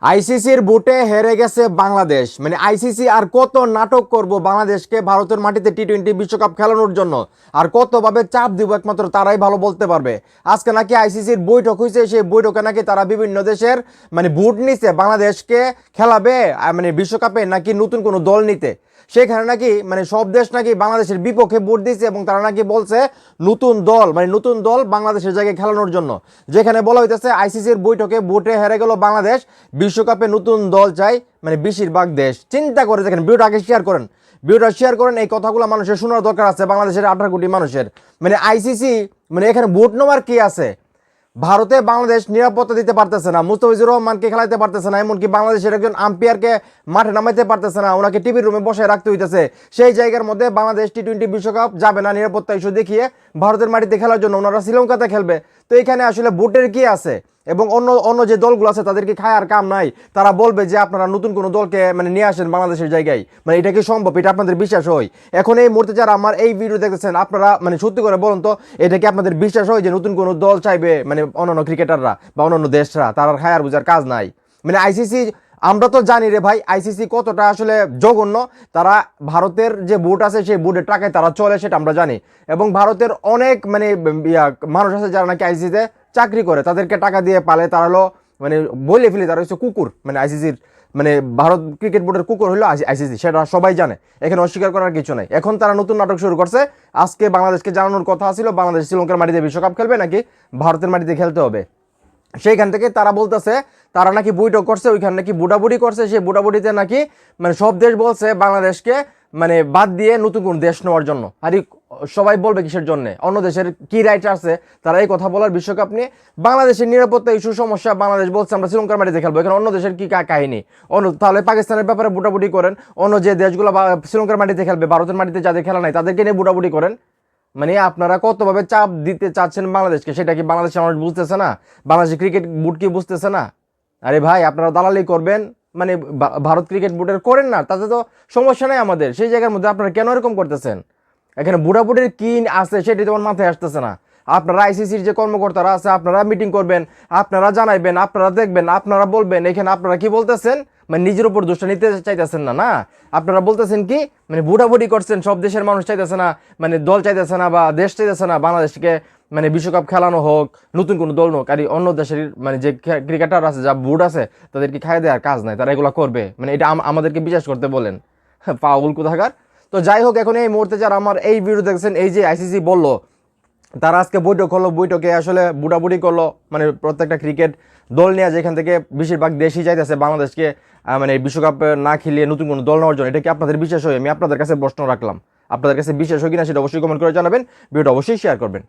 আইসিসির বুটে হেরে গেছে বাংলাদেশ। মানে আইসিসি আর কত নাটক করব বাংলাদেশকে ভারতের মাটিতে টি-20 বিশ্বকাপ খেলানোর জন্য, আর কতভাবে চাপ দিব একমাত্র তারাই ভালো বলতে পারবে। আজকে নাকি আইসিসির বৈঠক হয়েছে, সেই বৈঠকে নাকি তারা বিভিন্ন দেশের মানে বুট নিছে বাংলাদেশকে খেলাবে মানে বিশ্বকাপে নাকি নতুন কোনো দল নিতে। সেখানে নাকি মানে সব দেশ নাকি বাংলাদেশের বিপক্ষে ভোট দিচ্ছে এবং তারা নাকি বলছে নতুন দল মানে নতুন দল বাংলাদেশের জায়গায় খেলানোর জন্য। যেখানে বলা হইতেছে আইসিসির বৈঠকে ভোটে হেরে গেল বাংলাদেশ, বিশ্বকাপে নতুন দল চাই মানে বেশিরভাগ দেশ। চিন্তা করে দেখেন, ভিডিওটা আগে শেয়ার করেন, ভিডিওটা শেয়ার করেন। এই কথাগুলো মানুষের শোনার দরকার আছে, বাংলাদেশের 18 কোটি মানুষের। মানে আইসিসি মানে এখানে ভোট নেওয়ার কি আছে? ভারতে বাংলাদেশ নিরাপত্তা দিতে পারতেছে না, মুস্তাফিজুর রহমানকে খেলাইতে পারতেছে না, এমনকি বাংলাদেশের একজন আম্পায়ারকে মাঠে নামাইতে পারতেছে না, ওনাকে টিভির রুমে বসে রাখতে হইতেছে। সেই জায়গার মধ্যে বাংলাদেশ টি-20 বিশ্বকাপ যাবে না নিরাপত্তা ইস্যু দেখিয়ে ভারতের মাটিতে খেলার জন্য ওনারা শ্রীলঙ্কাতে খেলবে। তো এখানে আসলে ভোটের কি আছে? এবং অন্য অন্য যে দলগুলো আছে তাদেরকে খায় আর কাম নাই, তারা বলবে যে আপনারা নতুন কোনো দলকে মানে নিয়ে আসেন বাংলাদেশের জায়গায়। মানে এটা কি সম্ভব? এটা আপনাদের বিশ্বাস হয়? এখন এই মুহূর্তে যারা আমার এই ভিডিও দেখতেছেন আপনারা মানে সত্যি করে বলুন তো, এটা কি আপনাদের বিশ্বাস হয় যে নতুন কোনো দল চাইবে মানে অন্যান্য ক্রিকেটাররা বা অন্যান্য দেশরা? তারা খায় আর বুঝার কাজ নাই। মানে আইসিসি, আমরা তো জানি রে ভাই আইসিসি কতটা আসলে জঘন্য। তারা ভারতের যে বোর্ড আছে সেই বোর্ডের টাকায় তারা চলে, সেটা আমরা জানি। এবং ভারতের অনেক মানে মানুষ আছে যারা নাকি আইসিসিতে চাকরি করে, তাদেরকে টাকা দিয়ে পালে। তারা হলো মানে বলে ফেলি তারা হচ্ছে কুকুর, মানে আইসিসির মানে ভারত ক্রিকেট বোর্ডের কুকুর হলো আইসিসি, সেটা সবাই জানে। এখানে অস্বীকার করার কিছু নাই। এখন তারা নতুন নাটক শুরু করছে। আজকে বাংলাদেশকে জানানোর কথা ছিল বাংলাদেশ শ্রীলঙ্কার মাটিতে বিশ্বকাপ খেলবে নাকি ভারতের মাটিতে খেলতে হবে। সেইখান থেকে তারা বলতেছে তারা নাকি বৈঠক করছে, ওইখানে নাকি বুড়াবুড়ি করছে। সেই বুড়াবুড়িতে নাকি মানে সব দেশ বলছে বাংলাদেশকে মানে বাদ দিয়ে নতুন কোন দেশ নেওয়ার জন্য। আর সবাই বলবে কিসের জন্য? অন্য দেশের কি রাইট আছে তারা এই কথা বলার বিশ্বকাপ নিয়ে? বাংলাদেশের নিরাপত্তা ইস্যু সমস্যা, বাংলাদেশ বলছে আমরা শ্রীলঙ্কার মাটিতে খেলবো। এখানে অন্য দেশের কি কাহিনী? তাহলে পাকিস্তানের ব্যাপারে বুটাবুটি করেন, অন্য যে দেশগুলো শ্রীলঙ্কার মাটিতে খেলবে, ভারতের মাটিতে যাদের খেলা নাই তাদেরকে নিয়ে বুটাবুটি করেন। মানে আপনারা কতভাবে চাপ দিতে চাচ্ছেন বাংলাদেশকে, সেটা কি বাংলাদেশের মানুষ বুঝতেছে না? বাংলাদেশের ক্রিকেট বোর্ড কি বুঝতেছে না? আরে ভাই আপনারা দালালি করবেন মানে ভারত ক্রিকেট বোর্ডের করেন না, তাতে তো সমস্যা নাই আমাদের। সেই জায়গার মধ্যে আপনারা কেন এরকম করতেছেন? এখানে বুড়াবুড়ির কি আছে সেটি তোমার মাথায় আসতেছে না। আপনারা আইসিসির যে কর্মকর্তারা আছে আপনারা মিটিং করবেন, আপনারা জানাইবেন, আপনারা দেখবেন, আপনারা বলবেন। এখানে আপনারা কি বলতেছেন? মানে নিজের উপর দোষটা নিতে চাইতেছেন না। না, আপনারা বলতেছেন কি মানে বুড়াবুড়ি করছেন, সব দেশের মানুষ চাইতেছে না, মানে দল চাইতেছে না বা দেশ চাইতেছে না বাংলাদেশকে মানে বিশ্বকাপ খেলানো হোক, নতুন কোনো দল হোক। আর অন্য দেশের মানে যে ক্রিকেটার আছে যা বোর্ড আছে তাদেরকে খাই দেওয়ার কাজ নাই, তারা এগুলো করবে। মানে এটা আমাদেরকে বিশ্বাস করতে বলেন? পাগল কোথাকার। তো যাই হোক, এখন এই মুহূর্তে যারা আমার এই ভিডিও দেখছেন, এই যে আইসিসি বললো তারা আজকে বৈঠক হলো, বৈঠকে আসলে বুড়াবুড়ি করলো মানে প্রত্যেকটা ক্রিকেট দল নিয়ে, যেখান থেকে বেশিরভাগ দেশই চাইতেছে বাংলাদেশকে মানে বিশ্বকাপ না খেলিয়ে নতুন কোনো দল নেওয়ার জন্য। এটা কি আপনাদের বিশ্বাস হয়? আমি আপনাদের কাছে প্রশ্ন রাখলাম, আপনাদের কাছে বিশ্বাস হয় কিনা সেটা অবশ্যই কমেন্ট করে জানাবেন। ভিডিওটা অবশ্যই শেয়ার করবেন।